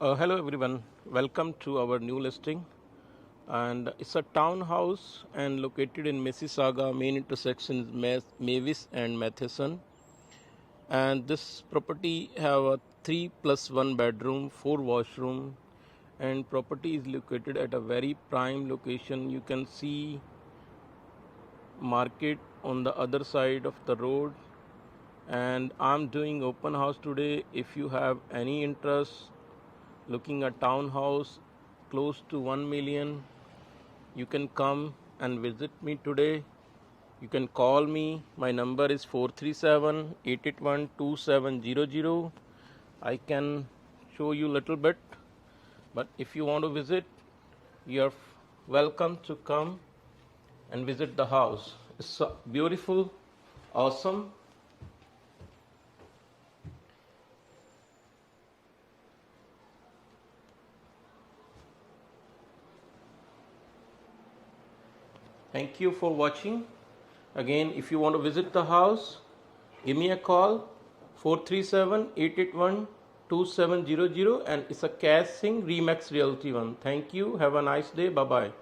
Hello everyone, welcome to our new listing, and it's a townhouse and located in Mississauga. Main intersection is Mavis and Matheson, and this property have a 3+1 bedroom, 4 washroom, and property is located at a very prime location. You can see market on the other side of the road, and I'm doing open house today. If you have any interest looking at townhouse close to 1 million, you can come and visit me today. You can call me. My number is 437-881-2700. I can show you a little bit, but if you want to visit, you're welcome to come and visit the house. It's beautiful, awesome. Thank you for watching. Again, if you want to visit the house, give me a call 437-881-2700, and it's a Kash Singh Remax Realty one. Thank you. Have a nice day. Bye bye.